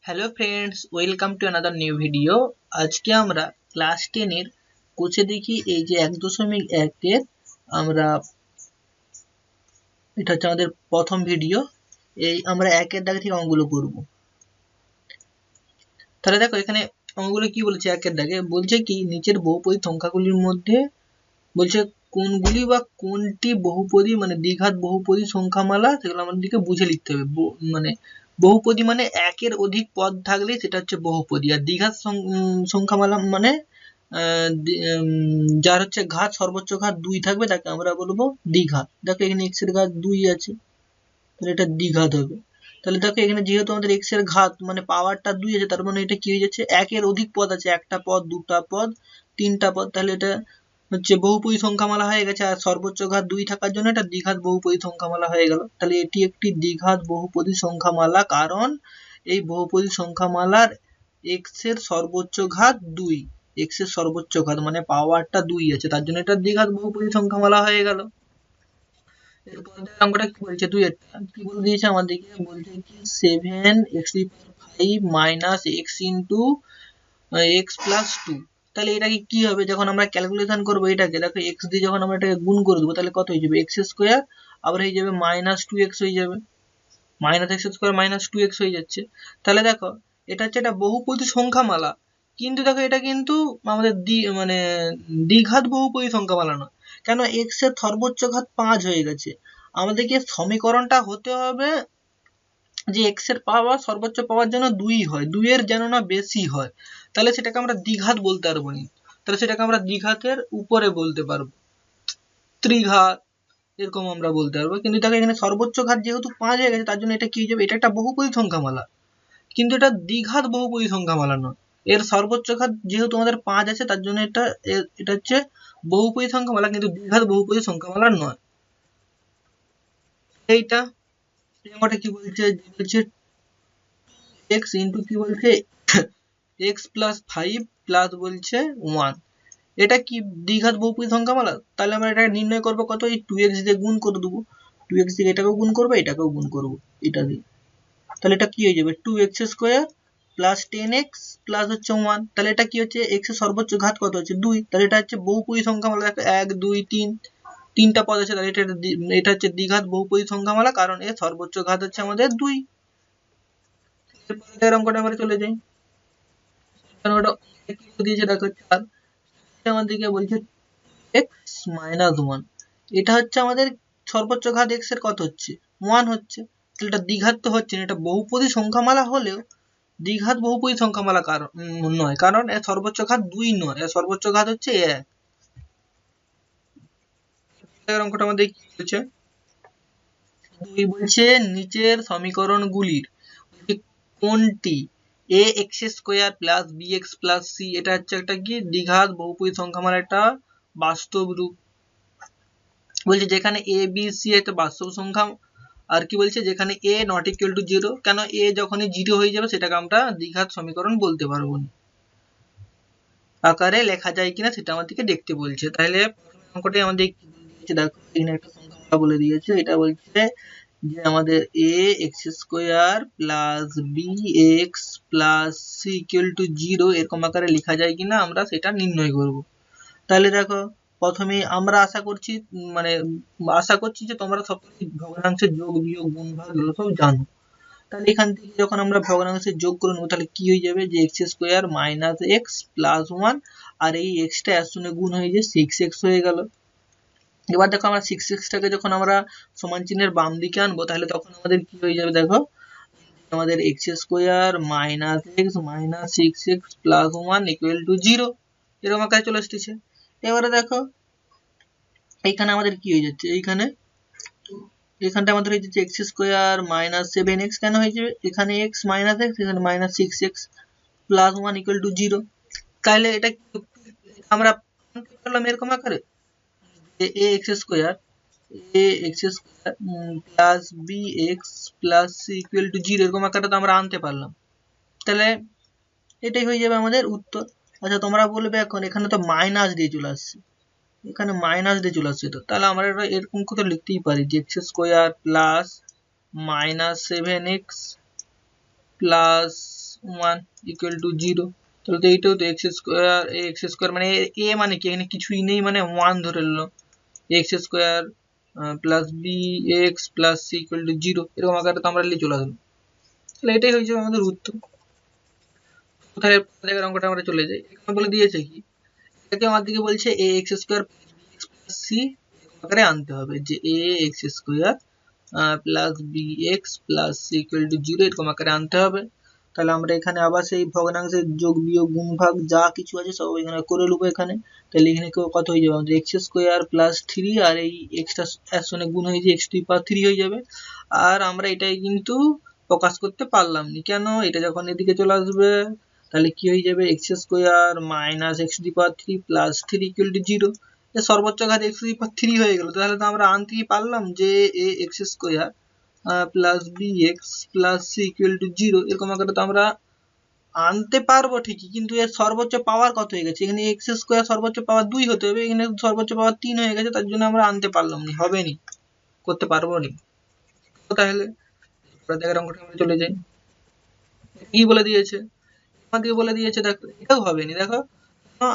Hello friends, welcome to another new video. আজকে আমরা class 10 এর কোচে দেখি এই যে 1.1 আমরা এটা হচ্ছে আমাদের প্রথম ভিডিও। এই আমরা একের দাগে থেকে অঙ্কগুলো করব। তাহলে দেখো এখানে অঙ্কগুলো কি বলছে। একের দাগে বলছে কি নিচের বহুপদী সংখ্যাগুলির মধ্যে বলছে কোনগুলি বা কোনটি বহুপদী মানে দ্বিঘাত বহুপদী সংখ্যামালা সেগুলো আমাদেরকে বুঝে লিখতে হবে। মানে বহুপদী মানে একের অধিক পদ থাকলে সেটা হচ্ছে বহুপদী, আর দ্বিঘাত সংখ্যামালা মানে যার হচ্ছে ঘাত সর্বোচ্চ ঘাত 2 থাকবে তাকে আমরা বলবো দ্বিঘাত। দেখো এখানে x এর ঘাত 2 আছে, তাহলে এটা দ্বিঘাত হবে। তাহলে দেখো এখানে যেহেতু আমাদের x এর ঘাত মানে পাওয়ারটা 2 আছে, তার মানে এটা কি হয়ে যাচ্ছে, একের অধিক পদ আছে, একটা পদ, দুটা পদ, তিনটা পদ, তাহলে এটা হচ্ছে বহুপদী সংখ্যামালা হয়ে গেছে। আর সর্বোচ্চ ঘাত 2 থাকার জন্য এটা দ্বিঘাত বহুপদী সংখ্যামালা হয়ে গেল। তাহলে এটি একটি দ্বিঘাত বহুপদী সংখ্যামালা, কারণ এই বহুপদী সংখ্যামালার x এর সর্বোচ্চ ঘাত 2, x এর সর্বোচ্চ ঘাত মানে পাওয়ারটা 2 আছে, তার জন্য এটা দ্বিঘাত বহুপদী সংখ্যামালা হয়ে গেল। এরপর অঙ্কটা কি বলছে, 2 এর কি বলে দিয়েছে আমাদেরকে, বলছে কি 7x5 minus x into x plus 2। তাহলে এটা কি হবে, যখন আমরা ক্যালকুলেশন করবো এটাকে, দেখো x দিয়ে যখন আমরা এটাকে গুণ করে দেবো তাহলে কত হয়ে যাবে, x স্কোয়ার আবার হয়ে যাবে মাইনাস 2x হয়ে যাবে, minus x square minus 2x হয়ে যাচ্ছে। তাহলে দেখো এটা হচ্ছে একটা বহুপদী সংখ্যামালা, কিন্তু দেখো এটা কিন্তু আমাদের মানে দ্বিঘাত বহুপদী সংখ্যামালা নয়। কেন, x এর সর্বোচ্চ ঘাত 5 হয়ে গেছে, আমাদেরকে সমীকরণটা হতে হবে যে x এর পাওয়ার সর্বোচ্চ পাওয়ার জন্য 2 হয়, 2 এর যেন না বেশি হয়, তাহলে সেটাকে আমরা দ্বিঘাত বলতে পারবো না, তাহলে সেটাকে আমরা দ্বিঘাতের উপরে বলতে পারবো, ত্রিঘাত এরকম আমরা বলতে পারবো। কিন্তু দেখো এখানে সর্বোচ্চ ঘাত যেহেতু 5 হয়ে গেছে, তার জন্য এটা কি হয়ে যাবে, এটা একটা বহুপদী সংখ্যামালা, কিন্তু এটা দ্বিঘাত বহুপদী সংখ্যামালা নয়। এর সর্বোচ্চ ঘাত যেহেতু আমাদের 5 আছে, তার জন্য এটা হচ্ছে বহুপদী সংখ্যামালা, কিন্তু দ্বিঘাত বহুপদী সংখ্যামালা নয়। এইটা কি বলছে, x ইন্টু কি বলছে x প্লাস 5 প্লাস বলছে 1, এটা কি দ্বিঘাত বহুপদী সংখ্যামালা। তাহলে আমরা এটা নির্ণয় করবো কত, এই 2x দিয়ে গুণ করে দেবো, 2x দিয়ে এটাকেও গুণ করবো এটাকেও গুণ করবো এটা দিয়ে, তাহলে এটা কি হয়ে যাবে 2x square plus 10x plus হচ্ছে 1। তাহলে এটা কি হচ্ছে, x এর সর্বোচ্চ ঘাত কত হচ্ছে 2, তাহলে এটা হচ্ছে বহুপদী সংখ্যামালা। দেখো 1 2 3 তিনটা পদ আছে, তাহলে এটা হচ্ছে দ্বিঘাত বহুপদী সংখ্যামালা, কারণ এর সর্বোচ্চ ঘাত হচ্ছে আমাদের 2। এরপরের অঙ্কটা আমরা চলে যাই। ওটা কি দিয়েছে দেখো 4, আমাদেরকে বলছে x মাইনাস 1, এটা হচ্ছে আমাদের সর্বোচ্চ ঘাত x এর কত হচ্ছে 1 হচ্ছে, তাহলে এটা দ্বিঘাত তো হচ্ছে না, এটা বহুপদী সংখ্যামালা হলেও দ্বিঘাত বহুপদী সংখ্যামালা কারণ নয়, কারণ এর সর্বোচ্চ ঘাত 2 নয়, এর সর্বোচ্চ ঘাত হচ্ছে 1। অঙ্কটা আমাদের কি বলছে, 2 বলছে নিচের সমীকরণগুলির কোনটি ax square plus bx plus c এটা হচ্ছে একটা কি দ্বিঘাত বহুপদী সংখ্যামালার একটা বাস্তব রূপ। বলছে যেখানে a b c একটা বাস্তব সংখ্যা, আর কি বলছে যেখানে a নট ইকুয়াল টু 0, কেন a যখনই 0 হয়ে যাবে সেটাকে আমরা দ্বিঘাত সমীকরণ বলতে পারবো না, আকারে লেখা যায় কিনা সেটা আমাদেরকে দেখতে বলছে। তাহলে অঙ্কটাই আমাদের কি বলছে, দেখো এখানে একটা সংখ্যা বলে দিয়েছে, এটা বলছে যে আমাদের a x square plus b x plus c equal to 0 এরকম আকারে লেখা যায় কিনা আমরা সেটা নির্ণয় করব। তাহলে দেখো প্রথমে আমরা আশা করছি যে তোমরা সকলেই ভগ্নাংশের যোগ বিয়োগ গুণ ভাগ এগুলো সব জানো। তাহলে এখান থেকে যখন আমরা ভগ্নাংশের যোগ করে নেবো তাহলে কি হয়ে যাবে, যে x square minus x plus 1, আর এই এক্সটা এর সঙ্গে গুণ হয়ে যায় 6x হয়ে গেল। এবার দেখো আমরা 6xটাকে যখন আমরা সমান চিহ্নের বাম দিকে আনবো তাহলে তখন আমাদের কি হয়ে যাবে, দেখো আমাদের x square minus x minus 6x plus 1 equal to 0 এরকম আকারে চলে আসতেছে। এবারে দেখো এইখানে আমাদের কি হয়ে যাচ্ছে, এখানটা আমাদের হয়ে যাচ্ছে এক্স স্কোয়ার মাইনাস 7x, কেন হয়ে যাবে, এখানে x মাইনাস এক্স এখানে minus 6x plus 1 equal to 0। তাহলে এটা আমরা পেলাম এরকম আকারে a x square plus b x plus c equal to 0 এরকম আকারে তো আমরা আনতে পারলাম। তাহলে এটাই হয়ে যাবে আমাদের উত্তর। আচ্ছা তোমরা বলবে এখন এখানে তো মাইনাস দিয়ে চলে আসছে, এখানে মাইনাস দিয়ে চলে আসছে, তো তাহলে আমরা এরকম করে লিখতেই পারি যে x square plus minus 7x plus 1 equal to 0। তাহলে তো এইটাও তো এক্স স্কোয়ার মানে এ মানে কি এখানে কিছুই নেই মানে 1 ধরে নিলো, x square plus b x plus c equal to 0 এরকম আকারে তো আমরা লিখে চলে আসবো। তাহলে এটাই হয়ে যাবে আমাদের উত্তর। কোথায় জায়গার অঙ্কটা আমরা চলে যাই, এখানে বলে দিয়েছে কি এটাকে আমার দিকে বলছে a x square plus c আকারে আনতে হবে, যে a x square plus b x plus c equal to 0 এরকম আকারে আনতে হবে। তাহলে আমরা এখানে আবার সেই ভগ্নাংশের যোগ বিয়োগ গুণ ভাগ যা কিছু আছে সব এখানে করে নেবো এখানে। তাহলে এখানে কত হয়ে যাবে আমাদের এক্স স্কোয়ার প্লাস 3 আর এই এক্সটা এর সঙ্গে গুণ হয়ে যায় এক্স টু দি পাওয়ার 3 হয়ে যাবে। আর আমরা এটাই কিন্তু প্রকাশ করতে পারলাম না, কেন? এটা যখন এদিকে চলে আসবে তাহলে কি হয়ে যাবে x square minus x to the power 3 plus 3 equal to 0। সর্বোচ্চ ঘাত এক্স টু দি পাওয়ার 3 হয়ে গেল। তাহলে তো আমরা আনতেই পারলাম যে a x square plus b x plus c equal to 0 এরকম আকারে তো আমরা আনতে পারবো ঠিকই, কিন্তু এর সর্বোচ্চ পাওয়ার কত হয়ে গেছে, এখানে এক্স স্কোয়ার সর্বোচ্চ পাওয়ার 2 হতে হবে, এখানে সর্বোচ্চ পাওয়ার 3 হয়ে গেছে, তার জন্য আমরা আনতে পারলাম না, হবে নি, করতে পারবো নি। তাহলে জায়গার অঙ্কটা আমরা চলে যাই, কি বলে দিয়েছে আমাদের বলে দিয়েছে, দেখো এটাও হবে নি। দেখো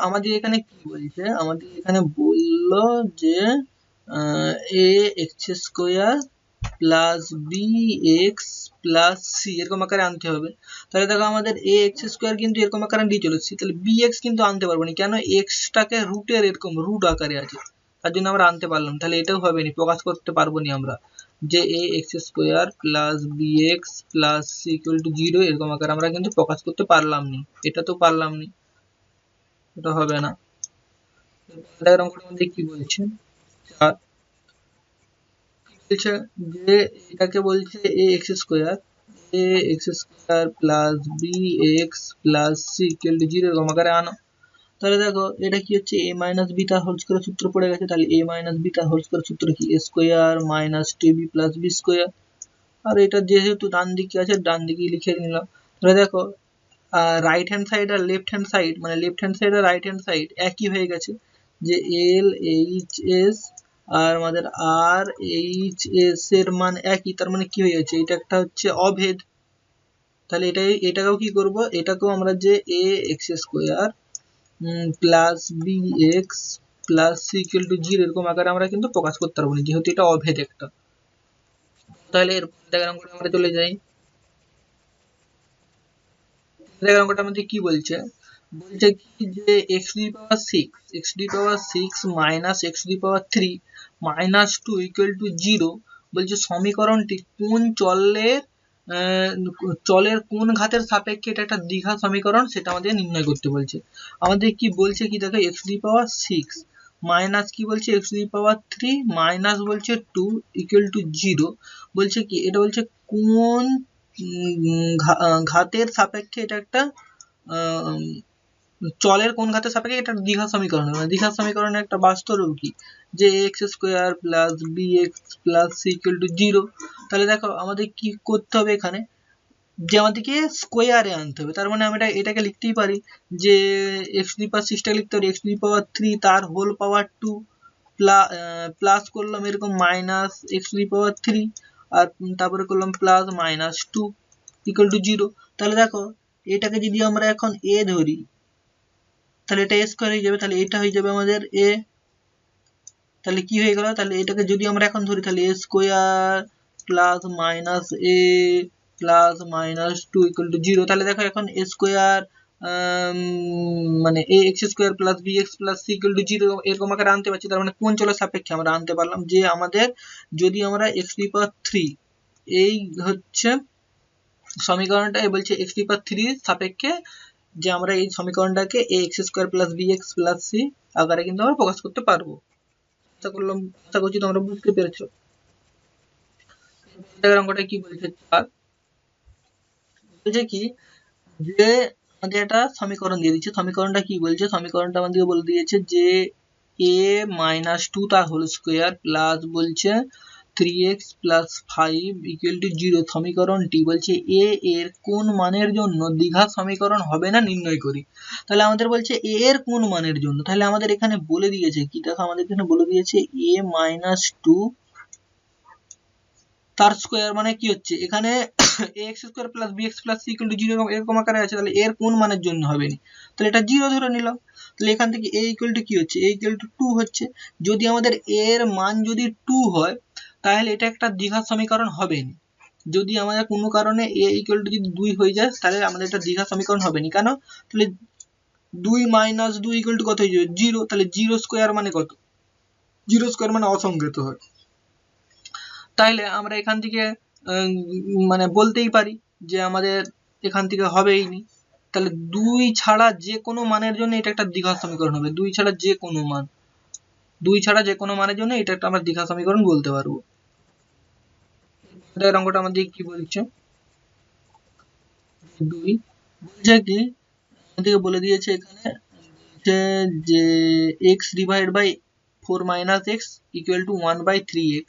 আমাদের এখানে কি বলছে, আমাদের এখানে বললো যে a x square plus b x plus c এরকম আকারে আনতে হবে। তাহলে দেখো আমাদের এ এক্স স্কোয়ার কিন্তু এরকম আকারে দিয়ে চলেছি, তাহলে বি এক্স কিন্তু আনতে পারবো না, কেন? এক্সটাকে রুটের এরকম রুট আকারে আছে, তার জন্য আমরা আনতে পারলাম। তাহলে এটাও হবে নি, প্রকাশ করতে পারবো না আমরা যে a x square plus b x plus c equal to 0 এরকম আকারে আমরা কিন্তু প্রকাশ করতে পারলাম না, এটা তো পারলাম না, এটা হবে না। অঙ্কটার মধ্যে কি বলছে, বলছে যে এটাকে বলছে a x square plus b x plus c equal to 0 এরকম আকারে আনো। তাহলে দেখো এটা কি হচ্ছে এ মাইনাস বি তার হোল স্কয়ার সূত্র পড়ে গেছে, তাহলে এ মাইনাস বি তার হোল স্কয়ার সূত্র কি, a square minus 2b plus b square. আর এটা যেহেতু ডান দিকে আছে ডান দিকে লিখে নিলাম। তাহলে দেখো রাইট হ্যান্ড সাইড আর লেফট হ্যান্ড সাইড মানে লেফট হ্যান্ড সাইড আর রাইট হ্যান্ড সাইড একই হয়ে গেছে, যে এল এইচ এস আর আমাদের আর এইচ এস এর মান একই, তার মানে কি হয়ে যাচ্ছে এটা একটা হচ্ছে অভেদ। তাহলে এটাকেও কি করব, এটাকেও আমরা যে a x square plus b x plus c equal to 0 এরকম আকারে আমরা কিন্তু প্রকাশ করতে পারবো না, যেহেতু এটা অভেদ একটা। তাহলে এর অঙ্কটা আমরা চলে যাই, অঙ্কটা আমাদের কি বলছে, বলছে কি যে x to the power 6 minus x to the power 3 minus 2 equal to 0। বলছে সমীকরণটি কোন চলের কোন ঘাতের সাপেক্ষে এটা একটা দ্বিঘাত সমীকরণ সেটা আমাদের নির্ণয় করতে বলছে। আমাদের কি বলছে কি দেখো x to the power 6 minus কি বলছে x to the power 3 minus বলছে 2 ইকুয়াল টু 0। বলছে কি এটা বলছে কোন ঘাতের সাপেক্ষে এটা একটা চলের কোন ঘাতের সাপেক্ষে এটা দ্বিঘাত সমীকরণ, মানে দ্বিঘাত সমীকরণের একটা বাস্তব রূপ কি, যে x square plus b x plus c equal to 0। তাহলে দেখো আমাদের কি করতে হবে এখানে, যে আমাদেরকে স্কোয়ারে আনতে হবে, তার মানে আমরা এটাকে লিখতেই পারি যে এক্স টু দি পাওয়ার 6 টাকে লিখতে পারি এক্স টু দি পাওয়ার 3 তার হোল পাওয়ার 2 প্লাস করলাম এরকম মাইনাস এক্স টু দি পাওয়ার 3 আর তারপরে করলাম প্লাস মাইনাস 2 ইকুয়াল টু 0। তাহলে দেখো এটাকে যদি আমরা এখন এ ধরি তাহলে এটা এ স্কোয়ার হয়ে যাবে, তাহলে এটা হয়ে যাবে আমাদের এ। তাহলে কি হয়ে গেল, তাহলে এটাকে যদি আমরা এখন ধরি তাহলে a square plus minus a plus minus 2 equal to 0। তাহলে দেখো এখন এ স্কোয়ার মানে a x square plus b x plus c equal to 0 এরকম আকারে আনতে পারছি, তার মানে কোন চলের সাপেক্ষে আমরা আনতে পারলাম, যে আমাদের যদি আমরা এক্স টু দি পাওয়ার 3 এই হচ্ছে সমীকরণটা বলছে এক্স টু দি পাওয়ার 3 সাপেক্ষে যে আমরা এই সমীকরণটাকে a x square plus b x plus c আকারে কিন্তু আমরা প্রকাশ করতে পারবো। আশা করছি তোমরা বুঝতে পেরেছো। অঙ্কটা কি বলছে, বলছে কি যে আমাদের একটা সমীকরণ দিয়ে দিচ্ছে, সমীকরণটা কি বলছে, সমীকরণটা আমাদেরকে বলে দিয়েছে যে a মাইনাস 2 তার হোল স্কোয়ার প্লাস বলছে 3x প্লাস 5 ইকুয়াল টু 0 সমীকরণটি বলছে a এর কোন মানের জন্য দ্বিঘাত সমীকরণ হবে না নির্ণয় করি। তাহলে আমাদের বলছে a এর কোন মানের জন্য, তাহলে আমাদের এখানে বলে দিয়েছে কি দেখো, আমাদের এখানে বলে দিয়েছে a মাইনাস 2 তার স্কোয়ার মানে কি হচ্ছে এখানে x square plus b x plus c equal to 0 এরকম আকারে আছে, তাহলে এর কোন মানের জন্য হবে না, তাহলে এটা 0 ধরে নিলাম। তাহলে এখান থেকে এ ইকুয়াল টু কি হচ্ছে, এ ইকুয়াল টু 2 হচ্ছে। যদি আমাদের এর মান যদি 2 হয় তাহলে এটা একটা দ্বিঘাত সমীকরণ হবে না। যদি আমাদের কোনো কারণে এ ইকুয়াল টু যদি 2 হয়ে যায় তাহলে আমাদের এটা দ্বিঘাত সমীকরণ হবে না। কেন, তাহলে 2 মাইনাস 2 ইকুয়াল টু কত হয়ে যাবে 0, তাহলে 0 স্কোয়ার মানে কত, 0 স্কোয়ার মানে অসংজ্ঞাত হয়। তাইলে আমরা এখান থেকে মানে বলতেই পারি যে আমাদের এখান থেকে হবেই নি। তাহলে 2 ছাড়া যে কোনো মানের জন্য এটা একটা দ্বিঘাত সমীকরণ হবে, 2 ছাড়া যে কোনো মান, 2 ছাড়া যে কোনো মানের জন্য এটা একটা আমরা দ্বিঘাত সমীকরণ বলতে পারবো। এর অঙ্কটা আমাদের কি বলছে, 2 বলছে কি আমাদেরকে বলে দিয়েছে এখানে যে x divide by 4 minus x equal to 1/3x।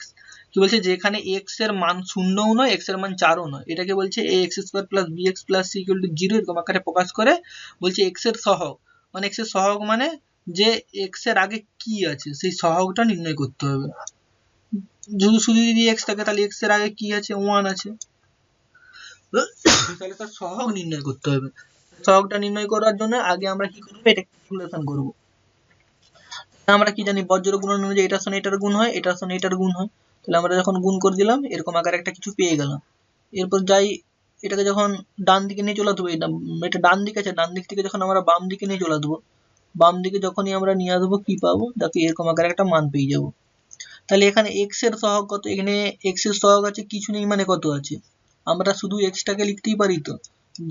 কি বলছে, যেখানে x এর মান 0ও নয় x এর মান 4ও নয়, এটাকে বলছে ax square plus bx plus c equal to 0 এরকম আকারে প্রকাশ করে বলছে x এর সহগ, মানে x এর সহগ মানে যে x এর আগে কি আছে সেই সহগটা নির্ণয় করতে হবে। শুধু যদি x থাকে তাহলে x এর আগে কি আছে, 1 আছে, তাহলে তার সহগ নির্ণয় করতে হবে। সহগটা নির্ণয় করার জন্য আগে আমরা কি করব, এটা ক্যালকুলেশন করব। আমরা কি জানি বজ্র গুণন অনুযায়ী এটার সঙ্গে এটার গুণ হয়, এটার সঙ্গে এটার গুণ হয়। তাহলে আমরা যখন গুণ করে দিলাম এরকম আকারে একটা কিছু পেয়ে গেলাম। এরপর যাই এটাকে যখন ডান দিকে নিয়ে চলে আসবো, এটা ডান দিকে আছে, ডান দিক থেকে যখন আমরা বাম দিকে নিয়ে চলে আসবো, বাম দিকে যখনই আমরা নিয়ে আসবো কি পাবো, দেখো এরকম আকারে একটা মান পেয়ে যাবো। তাহলে এখানে x এর সহগ কত, এখানে x এর সহগ আছে কিছু নেই মানে কত আছে, আমরা শুধু x টাকে লিখতেই পারি তো,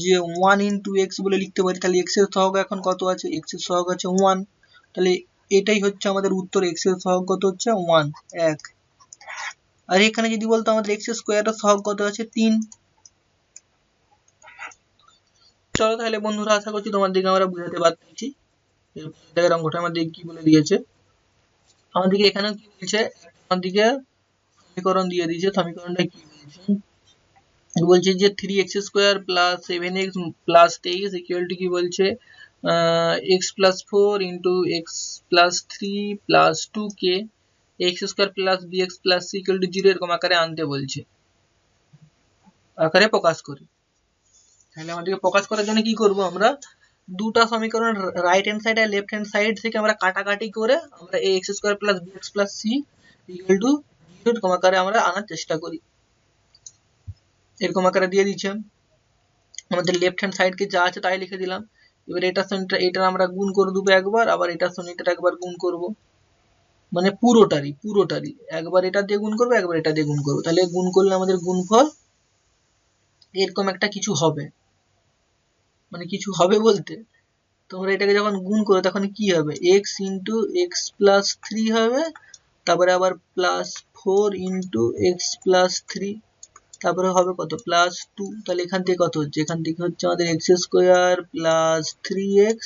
যে 1 ইনটু x বলে লিখতে পারি। তাহলে x এর সহগ এখন কত আছে, x এর সহগ আছে 1, তাহলে এটাই হচ্ছে আমাদের উত্তর, x এর সহগ কত হচ্ছে 1 1। আর এখানে যদি বলতো আমাদের x স্কয়ারের সহগ কত আছে 3। চলো তাহলে বন্ধুরা, আশা করছি তোমাদেরকে আমরা বুঝাতে পারছি। এর অঙ্কটা আমাদের কি বলে দিয়েছে, আমাদেরকে এখানে কি বলছে, আমাদেরকে সমীকরণ দিয়ে দিয়েছে। সমীকরণটা কি বলছে যে 3x square plus 7x plus 23 equal to কি বলছে x plus 4 into x plus 3 plus 2k x square plus bx plus c equal to 0 এরকম আকারে আনতে বলছে, আকারে প্রকাশ করে। তাহলে আমাদেরকে প্রকাশ করার জন্য কি করব, আমরা দুটো সমীকরণ রাইট হ্যান্ড সাইড আর লেফট হ্যান্ড সাইড থেকে আমরা কাটাকাটি করে আমরা ax square plus bx plus c equal to 0 এরকম আকারে আমরা আনার চেষ্টা করি। এরকম আকারে দিয়ে দিচ্ছে, আমাদের লেফট হ্যান্ড সাইডকে যা আছে তাই লিখে দিলাম। এবার এটার সঙ্গে এটা আমরা গুণ করে দেবো একবার, আবার এটার সঙ্গে এটা একবার গুণ করব, মানে পুরোটারই একবার এটা দিয়ে গুণ করবো একবার এটা দিয়ে গুণ করবো। তাহলে গুণ করলে আমাদের গুণফল এরকম একটা কিছু হবে, মানে কিছু হবে বলতে তোমরা এটাকে যখন গুণ করো তখন কি হবে, x ইন্টু এক্স প্লাস 3 হবে, তারপরে আবার প্লাস 4 ইন্টু এক্স প্লাস 3, তারপরে হবে কত প্লাস 2। তাহলে এখান থেকে কত হচ্ছে, এখান থেকে হচ্ছে আমাদের এক্স স্কোয়ার প্লাস 3x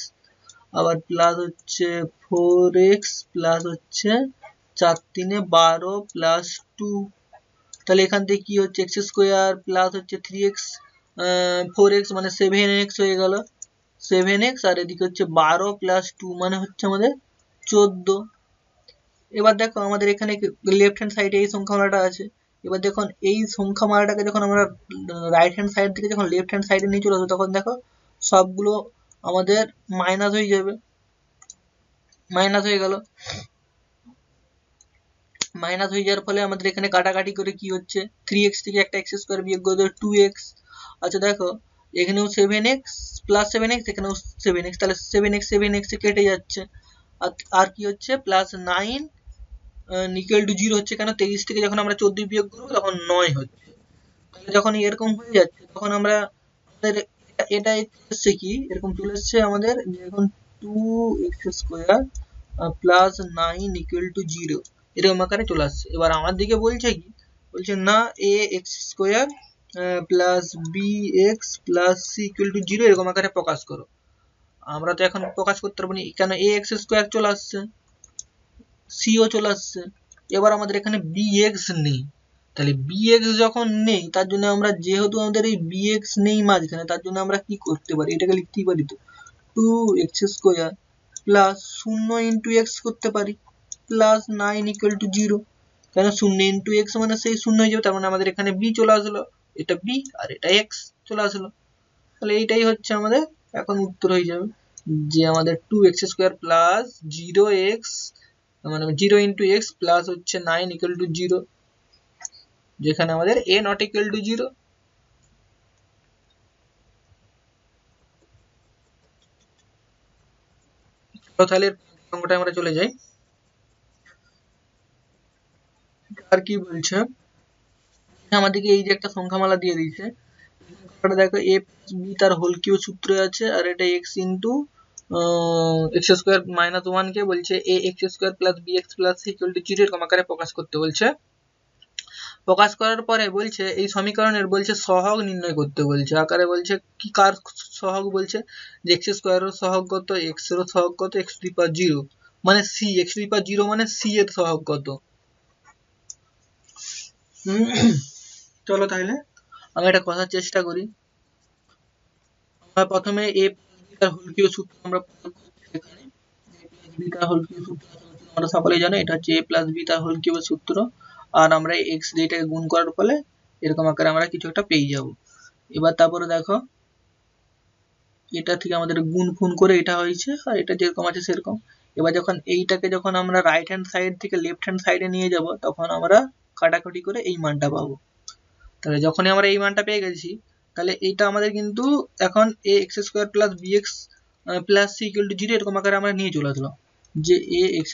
আবার প্লাস হচ্ছে 4x প্লাস হচ্ছে 4 3 12 প্লাস 2। তাহলে এখান থেকে কি হচ্ছে, এক্স স্কোয়ার প্লাস হচ্ছে 3x 4x মানে 7x হয়ে গেল, 7x আর এদিকে হচ্ছে 12 প্লাস 2 মানে হচ্ছে আমাদের 14। এবার দেখো আমাদের এখানে লেফট হ্যান্ড সাইডে এই সংখ্যামালাটা আছে। এবার দেখুন এই সংখ্যামালাটাকে যখন আমরা রাইট হ্যান্ড সাইড থেকে যখন লেফট হ্যান্ড সাইডে নিয়ে চলে আসবো তখন দেখো সবগুলো আমাদের মাইনাস হয়ে যাবে, মাইনাস হয়ে গেল। মাইনাস হয়ে যাওয়ার ফলে আমাদের এখানে কাটাকাটি করে কি হচ্ছে, 3x থেকে একটা x স্কয়ার বিয়োগ করে দেবো 2x। আচ্ছা দেখো এখানেও 7x প্লাস 7x, এখানেও 7x, তাহলে 7x এ কেটে যাচ্ছে, আর কি হচ্ছে প্লাস 9 ইকুয়াল টু 0 হচ্ছে, কেন 23 থেকে যখন আমরা 14 বিয়োগ করবো তখন 9 হচ্ছে। তাহলে যখন এরকম হয়ে যাচ্ছে তখন আমরা আমাদের এটা এসছে কি এরকম চলে এসছে আমাদের এখন 2x square plus 9 equal to 0 এরকম আকারে চলে আসছে। এবার আমার দিকে বলছে কি, বলছে না ax square plus bx plus c equal to 0 এরকম আকারে প্রকাশ করো। আমরা তো এখন প্রকাশ করতে পারবো না, কেন ax স্কয়ার চলে আসছে, c ও চলে আসছে, এবার আমাদের এখানে bx নেই। তাহলে bx যখন নেই তার জন্য আমরা যেহেতু আমাদের এই bx নেই মাঝখানে, তার জন্য আমরা কি করতে পারি, এটাকে লিখতেই পারি তো 2x square plus 0 into x করতে পারি প্লাস 9 ইকুয়াল টু 0। কেন 0 ইন্টু এক্স মানে সেই 0 হয়ে যাবে, তার মানে আমাদের এখানে বি চলে আসলো, এটা বি আর এটা এক্স চলে আসলো। তাহলে এইটাই হচ্ছে আমাদের এখন উত্তর হয়ে যাবে, যে আমাদের 2x² প্লাস 0x মানে 0 ইন্টু এক্স প্লাস হচ্ছে 9 ইকুয়াল টু 0, যেখানে আমাদের a নট ইকুয়াল টু 0। তাহলে অঙ্কটা আমরা চলে যাই। আর কি বলছে আমাদেরকে, এই যে একটা সংখ্যামালা দিয়ে দিয়েছে, দেখো a b তার হোল কিউ সূত্রে আছে, আর এটা x ইন্টু x² মাইনাস 1 কে বলছে a x² plus bx plus c equal to 0 এরকম আকারে প্রকাশ করতে বলছে। প্রকাশ করার পরে বলছে এই সমীকরণের বলছে সহগ নির্ণয় করতে বলছে, আকারে বলছে কি কার সহগ, বলছে যে x² এর সহগ কত, x এর সহগ কত, x⁻0 মানে c, x⁻0 মানে c এর সহগ কত। চলো তাহলে আমি এটা করার চেষ্টা করি। আমরা প্রথমে a তার হোল কিউব সূত্র আমরা এখানে b তার হোল কিউব সূত্র আমরা সকলেই জানো, এটা হচ্ছে a প্লাস b তার হোল কিউবের সূত্র, আর আমরা x যেটাকে গুণ করার ফলে এরকম আকারে আমরা কিছু একটা পেয়ে যাব। এবার তারপরে দেখো এটা থেকে আমাদের গুণ ফুন করে এটা হয়েছে, আর এটা যেরকম আছে সেরকম। এবার যখন এইটাকে যখন আমরা রাইট হ্যান্ড সাইড থেকে লেফট হ্যান্ড সাইডে নিয়ে যাব, তখন আমরা কাটাকুটি করে এই মানটা পাবো। তাহলে যখনই আমরা এই মানটা পেয়ে গেছি, তাহলে এইটা আমাদের কিন্তু এখন a x² plus bx plus c equal to 0 এরকম আকারে আমরা নিয়ে চলে আসলাম, যে a x²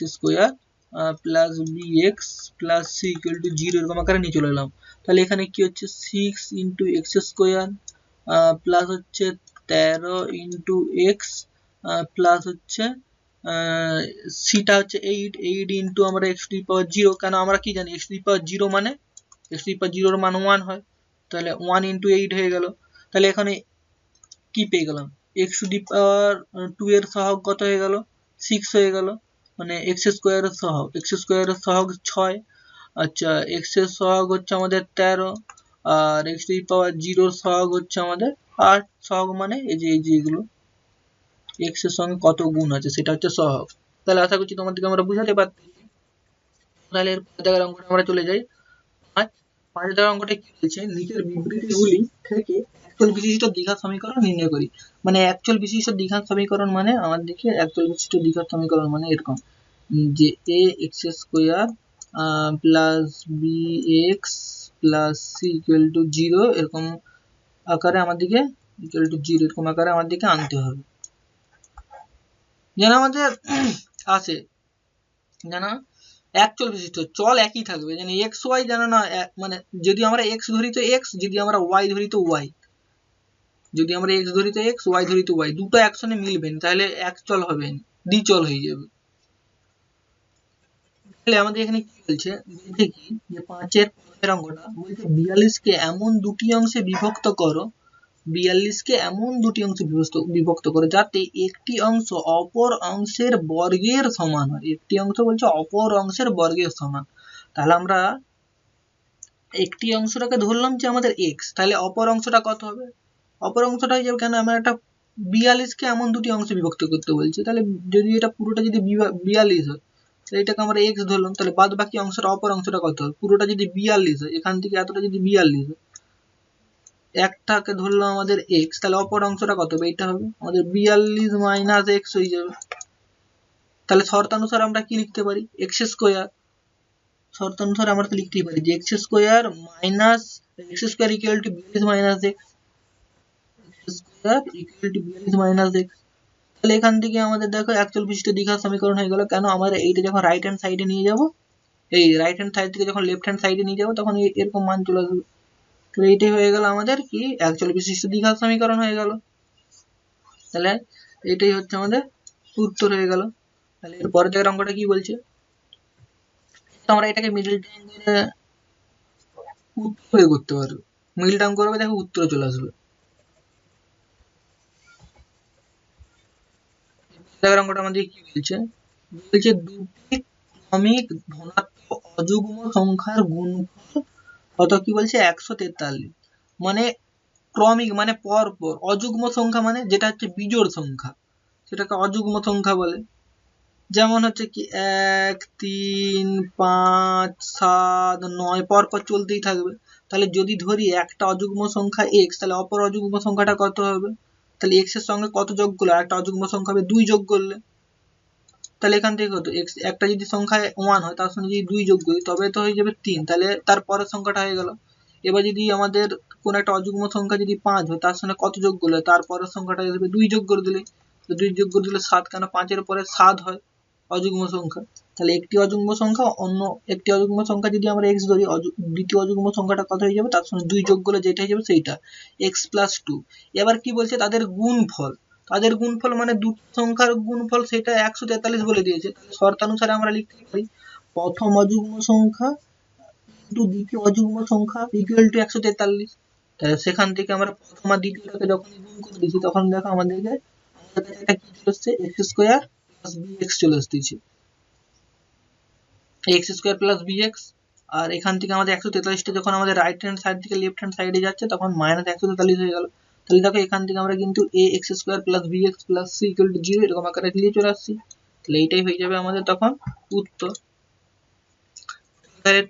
plus bx plus c equal to 0 এরকম আকারে নিয়ে চলে এলাম। তাহলে এখানে কি হচ্ছে 6 ইন্টু x² প্লাস হচ্ছে 13 ইন্টু এক্স প্লাস হচ্ছে সিটা হচ্ছে 8 ইন্টু আমরা x⁻0, কেন আমরা কি জানি x⁻0 মানে x⁻0 এর মান 1 হয়, তাহলে 1 ইন্টু 8 হয়ে গেল। তাহলে এখানে কি পেয়ে গেলাম, x⁻2 এর সহগ কত হয়ে গেল, 6 হয়ে গেল, মানে x² এর সহগ, x² এর সহগ 6, আচ্ছা x এর সহগ হচ্ছে আমাদের 13, আর x⁻0 এর সহগ হচ্ছে আমাদের 8, সহগ মানে এই যে এগুলো x এর সঙ্গে কত গুণ আছে সেটা হচ্ছে সহগ। তাহলে আশা করছি তোমাদেরকে আমরা বুঝাতে পারছি। তাহলে এর পরের অঙ্কটা আমরা চলে যাই। 5 দাগের অঙ্কটা কি বলছে, নিচের বিবৃতিগুলি থেকে একচল বিশিষ্ট দ্বিঘাত সমীকরণ নির্ণয় করি। মানে একচল বিশিষ্ট দ্বিঘাত সমীকরণ মানে আমার দিকে একচল বিশিষ্ট দ্বিঘাত সমীকরণ মানে এরকম, যে a x² plus bx plus c equal to 0 এরকম আকারে আমাদেরকে ইকুয়াল টু 0 এরকম আকারে আমাদেরকে আনতে হবে। যেন আমাদের আসে যেন একচল বিশিষ্ট, চল একই থাকবে, যেন এক্স ওয়াই যেন না, মানে যদি আমরা এক্স ধরি তো এক্স, যদি আমরা ওয়াই ধরি তো ওয়াই, যদি আমরা এক্স ধরি তো এক্স, ওয়াই ধরি তো ওয়াই, দুটো একসঙ্গে মিলবে না, তাহলে একচল হবে না, দ্বিচল হয়ে যাবে। তাহলে আমাদের এখানে কি বলছে, বলছে কি যে 5-এর অঙ্কটা বলছে 42কে এমন দুটি অংশে বিভক্ত করো, 42কে এমন দুটি অংশে বিভক্ত করো যাতে একটি অংশ অপর অংশের বর্গের সমান হয়। একটি অংশ বলছে অপর অংশের বর্গের সমান, তাহলে আমরা একটি অংশটাকে ধরলাম যে আমাদের x, তাহলে অপর অংশটা কত হবে, অপর অংশটা হয়ে যাবে, কেন আমরা একটা 42কে এমন দুটি অংশে বিভক্ত করতে বলছি, তাহলে যদি এটা পুরোটা যদি 42 হয়, তাহলে এটাকে আমরা x ধরলাম, তাহলে বাদ বাকি অংশটা অপর অংশটা কত হবে, পুরোটা যদি 42 হয়, এখান থেকে এতটা যদি 42 হয়, একটাকে ধরলাম আমাদের x, তাহলে অপর অংশটা কত হবে, এটা হবে আমাদের 42 মাইনাস x হয়ে যাবে। তাহলে শর্তানুসারে আমরা কি লিখতে পারি, x², শর্তানুসারে আমরা লিখতেই পারি যে x² minus x² equal to 42 minus x, x² equal to 42 minus x। তাহলে এখান থেকে আমাদের দেখো একচল বিশিষ্ট দ্বিঘাত সমীকরণ হয়ে গেল, কেন আমরা এইটা যখন রাইট হ্যান্ড সাইডে নিয়ে যাব, এই রাইট হ্যান্ড সাইড থেকে যখন লেফট হ্যান্ড সাইডে নিয়ে যাব তখন এরকম মান চলে আসবে। তো এইটাই হয়ে গেল আমাদের কি একচল বিশিষ্ট দ্বিঘাত সমীকরণ হয়ে গেল। তাহলে এটাই হচ্ছে আমাদের উত্তর হয়ে গেল। তাহলে এর পরের জায়গার অঙ্কটা কি বলছে, আমরা এটাকে মিডল টার্ম করে উত্তর করতে পারবো, মিডল টার্ম করবে দেখো উত্তর চলে আসবে। জায়গার অঙ্কটা আমাদের কি বলছে, বলছে দুটি ক্রমিক ধনাত্মক অযুগ্ম সংখ্যার গুণফল কত, কি বলছে 143, মানে ক্রমিক মানে পর পর, অযুগ্ম সংখ্যা মানে যেটা হচ্ছে বিজোড় সংখ্যা সেটাকে অযুগ্ম সংখ্যা বলে। যেমন হচ্ছে কি 1 3 5 7 9 পরপর চলতেই থাকবে। তাহলে যদি ধরি একটা অযুগ্ম সংখ্যা x, তাহলে অপর অযুগ্ম সংখ্যাটা কত হবে? তাহলে x এর সঙ্গে কত যোগ করলে একটা অযুগ্ম সংখ্যা হবে 2 যোগ করলে, তাহলে এখান থেকে কত x একটা যদি সংখ্যায় 1 হয় তার সঙ্গে যদি 2 যোগ করি তবে তো হয়ে যাবে 3, তাহলে তার পরের সংখ্যাটা হয়ে গেল। এবার যদি আমাদের কোন একটা অযুগ্ম সংখ্যা যদি 5 হয় তার সঙ্গে কত যোগ করলে তার পরের সংখ্যাটা হয়ে যাবে 2 যোগ করে দিলে, তো 2 যোগ করে দিলে 7, কেন 5 এর পরে 7 হয় অযুগ্ম সংখ্যা। তাহলে একটি অযুগ্ম সংখ্যা অন্য একটি অযুগ্ম সংখ্যা যদি আমরা x ধরি, দ্বিতীয় অযুগ্ম সংখ্যাটা কত হয়ে যাবে তার সঙ্গে 2 যোগ করলে যেটা হয়ে যাবে সেইটা x + 2। এবার কি বলছে তাদের গুণফল, তাদের গুণফল মানে দুটি সংখ্যার গুণফল সেটা 143 বলে দিয়েছে। শর্তানুসারে আমরা লিখতে পারি প্রথম অযুগ্ম সংখ্যা ইনটু দ্বিতীয় অযুগ্ম সংখ্যা ইকুয়াল টু 143। তাহলে সেখান থেকে আমরা প্রথম আর দ্বিতীয়টাকে যখন গুণ করে দিয়েছি তখন দেখো আমাদের কাছে একটা কি চলে আসছে x² + bx চলে আসছে, x² + bx। আর এখান থেকে আমাদের 143টা যখন আমাদের রাইট হ্যান্ড সাইড থেকে লেফট হ্যান্ড সাইডে যাচ্ছে তখন -143 হয়ে গেল। তাহলে দেখো এখান থেকে আমরা কিন্তু ax² + bx + c = 0 এরকম আকারে লিখে চলে আসছি। তাহলে এইটাই হয়ে যাবে আমাদের তখন উত্তর। তাহলে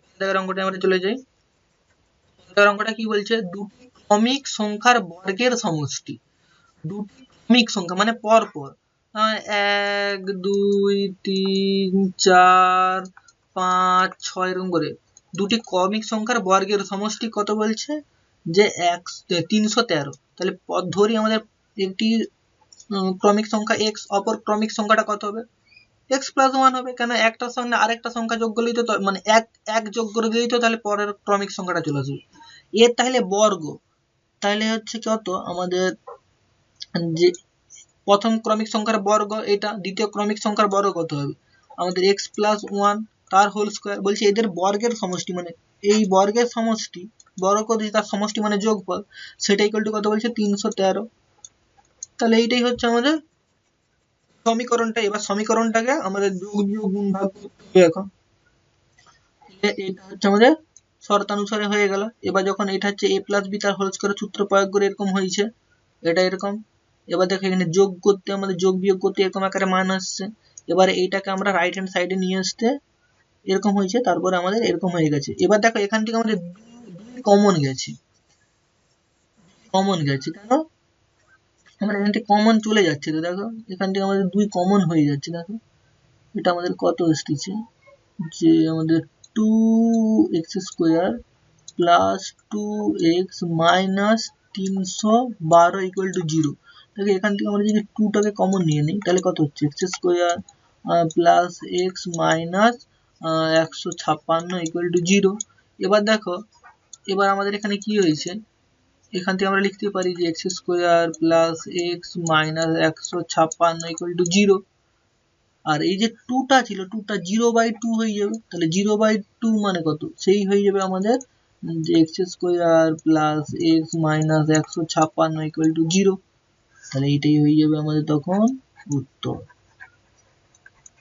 অঙ্কটা আমরা চলে যাই। অঙ্কটা কি বলছে, দুটি ক্রমিক সংখ্যার বর্গের সমষ্টি, দুটি ক্রমিক সংখ্যা মানে পর পর 1 2 3 4 5 6 এরকম করে দুটি ক্রমিক সংখ্যার বর্গের সমষ্টি কত বলছে যে 313। তাহলে ধরি আমাদের একটি ক্রমিক সংখ্যা x, অপর ক্রমিক সংখ্যাটা কত হবে x + 1 হবে, কেন একটার সঙ্গে আরেকটা সংখ্যা যোগ করলেই তো মানে এক যোগ করে দিলেই তো তাহলে পরের ক্রমিক সংখ্যাটা চলে আসবে। এর তাহলে বর্গ, তাহলে হচ্ছে কত আমাদের যে প্রথম ক্রমিক সংখ্যার বর্গ এটা, দ্বিতীয় ক্রমিক সংখ্যার বর্গ কত হবে আমাদের x + 1 তার হোল স্কয়ার। বলছে এদের বর্গের সমষ্টি মানে এই বর্গের সমষ্টি বর্গ করে তার সমষ্টি মানে যোগফল, সেটা ইকুয়াল টু কত বলছে 313। তাহলে এইটাই হচ্ছে আমাদের সমীকরণটা। এবার সমীকরণটাকে আমাদের যোগ বিয়োগ গুণ ভাগ করতে হবে এখন। এটা হচ্ছে আমাদের শর্তানুসারে হয়ে গেল। এবার যখন এটা হচ্ছে a + b তার হোল স্কয়ার সূত্র প্রয়োগ করে এরকম হয়েছে, এটা এরকম। এবার দেখো এখানে যোগ করতে আমাদের যোগ বিয়োগ করতে এরকম আকারে মান আসছে। এবারে এইটাকে আমরা রাইট হ্যান্ড সাইডে নিয়ে আসতে এরকম হয়েছে, তারপরে আমাদের এরকম হয়ে গেছে। এবার দেখো এখান থেকে আমাদের কমন গেছে, কেন আমরা এখান থেকে কমন চলে যাচ্ছে, তো দেখো এখান থেকে আমাদের 2 কমন হয়ে যাচ্ছে। দেখো এটা আমাদের কত এসেছে যে আমাদের 2x² + 2x - 312 = 0। তাহলে এখান থেকে আমরা যদি 2 টাকে কমন নিয়ে নিই তাহলে কত হচ্ছে x² + x - 156 = 0। এবার দেখো এবার আমাদের এখানে কি হয়েছে, এখান থেকে আমরা লিখতে পারি যে x² + x - 156 = 0। আর এই যে 2 টা ছিল 2 টা 0/2 হয়ে যাবে। তাহলে 0/2 মানে কত, সেই হয়ে যাবে আমাদের যে x² + x - 156 = 0। তাহলে এইটাই হয়ে যাবে আমাদের তখন উত্তর।